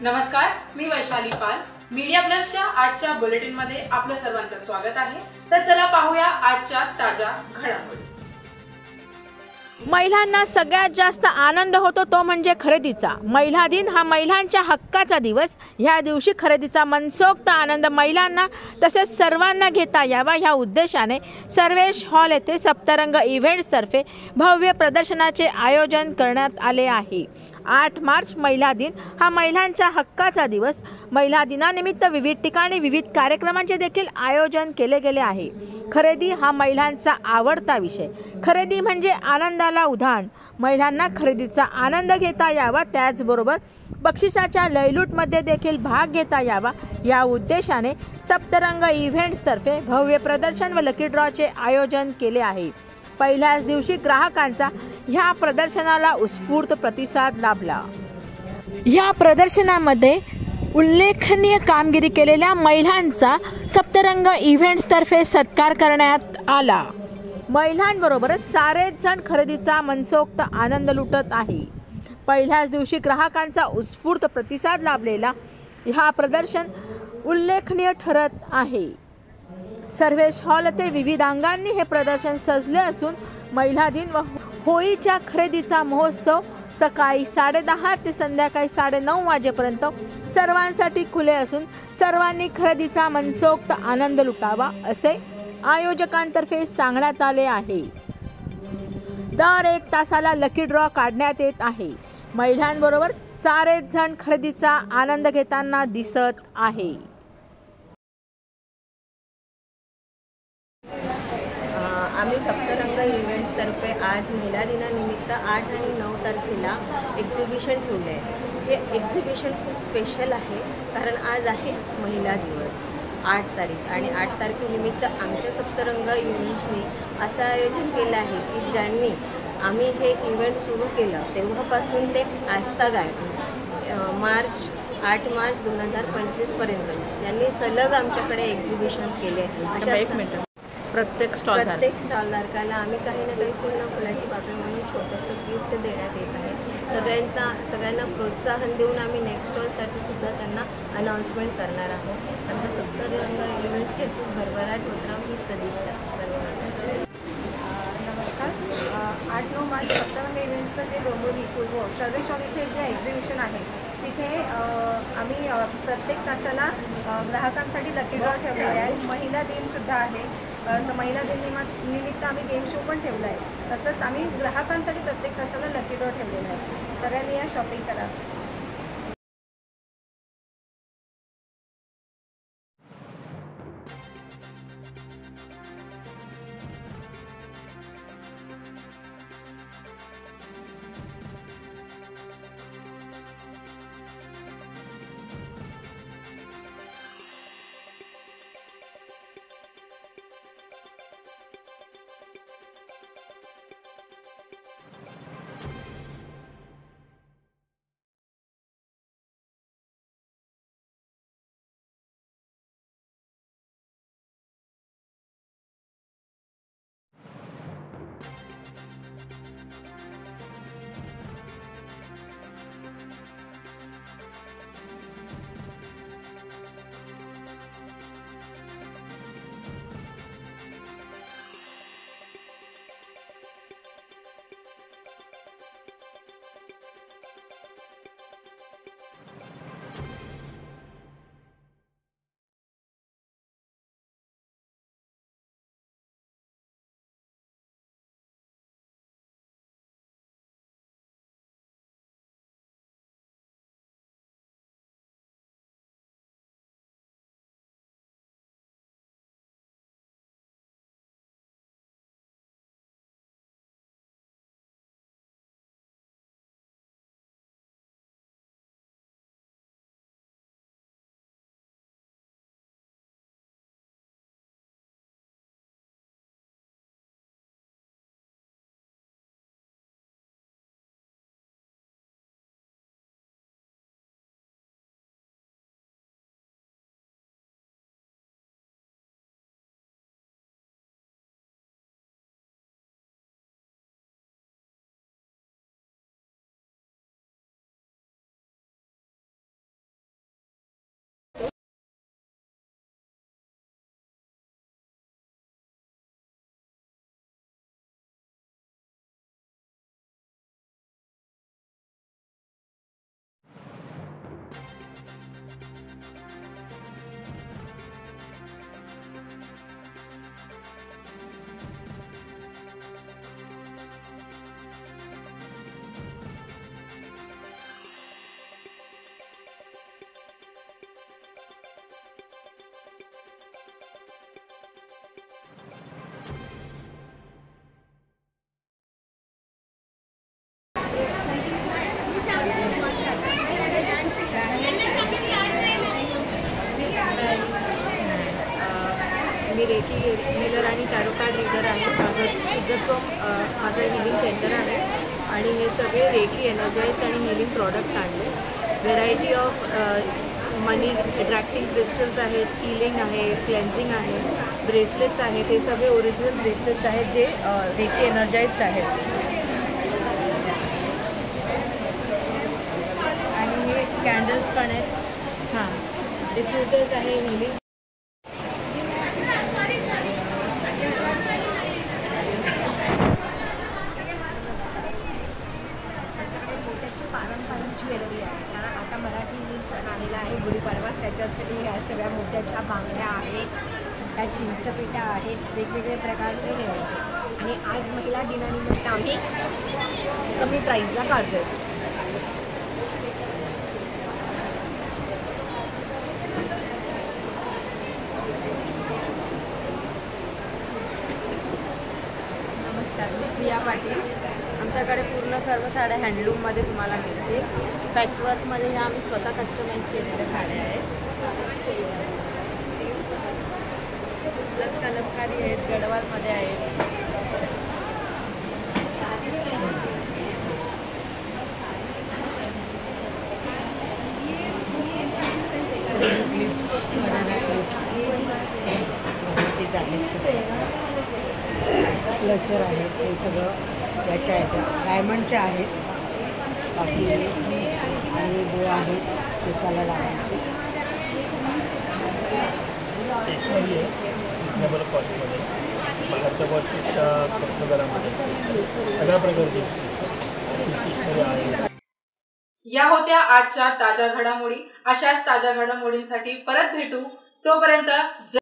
नमस्कार, मी वैशाली पाल. मीडिया प्लसच्या आजच्या बुलेटिन मध्ये आपलं सर्वांचं स्वागत आहे. तर चला पाहूया आजच्या ताज्या घडामोडी. महिलांना सगळ्यात जास्त आनंद होतो तो म्हणजे खरेदीचा. महिला दिन हा महिलांच्या हक्काचा दिवस. ह्या दिवशी खरेदीचा मनसोक्त आनंद महिलांना तसेच सर्वांना घेता यावा ह्या उद्देशाने सर्वेश हॉल येथे सप्तरंग इव्हेंट्सतर्फे भव्य प्रदर्शनाचे आयोजन करण्यात आले आहे. 8 मार्च महिला दिन हा महिलांच्या हक्काचा दिवस. महिला दिनानिमित्त विविध ठिकाणी विविध कार्यक्रमांचे देखील आयोजन केले गेले आहे. खरेदी हा महिलांचा आवडता विषय. खरेदी म्हणजे आनंदाला उधाण. महिलांना खरेदीचा आनंद घेता यावा, त्याचबरोबर बक्षिसाच्या लयलूटमध्ये देखील भाग घेता यावा या उद्देशाने सप्तरंग इव्हेंट्सतर्फे भव्य प्रदर्शन व लकी ड्रॉचे आयोजन केले आहे. पहिल्याच दिवशी ग्राहकांचा ह्या प्रदर्शनाला उत्स्फूर्त प्रतिसाद लाभला. ह्या प्रदर्शनामध्ये उल्लेखनीय कामगिरी केलेल्या महिलांचा सप्तरंग इव्हेंट्सतर्फे सत्कार करण्यात आला. महिलांबरोबरच सारेच जण खरेदीचा मनसोक्त आनंद लुटत आहे. पहिल्याच दिवशी ग्राहकांचा उत्स्फूर्त प्रतिसाद लाभलेला हा प्रदर्शन उल्लेखनीय ठरत आहे. सर्वेश हॉल येथे विविध अंगांनी हे प्रदर्शन सजले असून महिला दिन व होळीच्या खरेदीचा महोत्सव सकाळी 10:30 ते संध्याकाळी 9:30 वाजेपर्यंत सर्वांसाठी खुले असून सर्वांनी खरेदीचा मनसोक्त आनंद लुटावा असे आयोजकांतर्फे सांगण्यात आले आहे. दर 1 तासाला लकी ड्रॉ काढण्यात येत आहे. महिलांबरोबर सारेच जण खरेदीचा आनंद घेताना दिसत आहे. आम्ही सप्तरंग इव्हेंट्सतर्फे आज महिला दिनानिमित्त 8 आणि 9 तारखेला एक्झिबिशन ठेवले आहे. हे एक्झिबिशन खूप स्पेशल आहे कारण आज आहे महिला दिवस 8 तारीख आणि 8 तारखेनिमित्त आमच्या सप्तरंग इव्हेंट्सनी असं आयोजन केलं आहे की ज्यांनी आम्ही हे इव्हेंट सुरू केलं तेव्हापासून ते आजतागाय 8 मार्च 2025पर्यंत यांनी सलग आमच्याकडे एक्झिबिशन्स केले. अशा प्रत्येक स्टॉलधारकाला आम्ही काही ना काही फुलाची पाकळी म्हणून छोटंसं गिफ्ट देण्यात येत आहे. सगळ्यांना प्रोत्साहन देऊन आम्ही नेक्स्ट स्टॉलसाठी सुद्धा त्यांना अनाऊन्समेंट करणार आहोत. आमच्या सप्तरंग इव्हेंटची अशी भरभराट होत राहू ही सदिच्छा. नमस्कार. 8-9 मार्च सप्तरंग इव्हेंट्सचं जे डोंबिवली सर्वेश हॉल इथे जे एक्झिबिशन आहे तिथे आम्ही प्रत्येक तासाला ग्राहकांसाठी लकी ड्रॉ ठेवलेले आहे. महिला दिनसुद्धा आहे. तर महिला दिनानिमित्त आम्ही गेम शो पण ठेवला आहे. तसंच आम्ही ग्राहकांसाठी प्रत्येक तासाला लकी ड्रॉ ठेवलेला आहे. सगळ्यांनी या शॉपिंग करा. आणि हे सगळे रेकी एनर्जाइज आणि हिलिंग प्रॉडक्ट आणले. Variety of money attracting crystals आहेत, हिलिंग आहे, क्लेन्झिंग आहे, ब्रेसलेट्स आहेत. हे सगळे ओरिजिनल ब्रेसलेट्स आहेत जे रेकी एनर्जाइज्ड आहेत. आणि हे कॅन्डल्स पण आहेत. हां, डिफ्युजर्स आहे हिलिंग. पारंपरिक ज्वेलरी आहे, कारण आता मराठी सण आलेला आहे गुढीपाडवा. त्याच्यासाठी ह्या सगळ्या मोत्याच्या बांगड्या आहेत, ह्या चिंचपेट्या आहेत, वेगवेगळे प्रकारचे हे आहेत. आणि आज महिला दिनानिमित्त आम्ही कमी प्राईजला काढतो. नमस्कार, मी प्रिया पाटील. आमच्याकडे पूर्ण सर्व साड्या हँडलूममध्ये तुम्हाला मिळतील. पॅचवर्कमध्ये ह्या आम्ही स्वतः कस्टमाइज केलेल्या साड्या आहेत. प्लस कलमकारी आहेत, गडवालमध्ये आहेत. क्लिप्स, बनाना क्लिप्स क्लचर आहेत. हे सगळं याच्या आहेत, डायमंडच्या आहेत. बाकी आणि बोळा आहेत केसाला लावायचे. स्टेशनरी आहे रिजनेबल कॉस्टमध्ये, बाहेरच्या कॉस्टपेक्षा स्वस्त दरामध्ये सगळ्या प्रकारची स्टेशनरी आहे. या होत्या आजच्या ताज्या घडामोडी. अशाच ताज्या घडामोडींसाठी परत भेटू. तोपर्यंत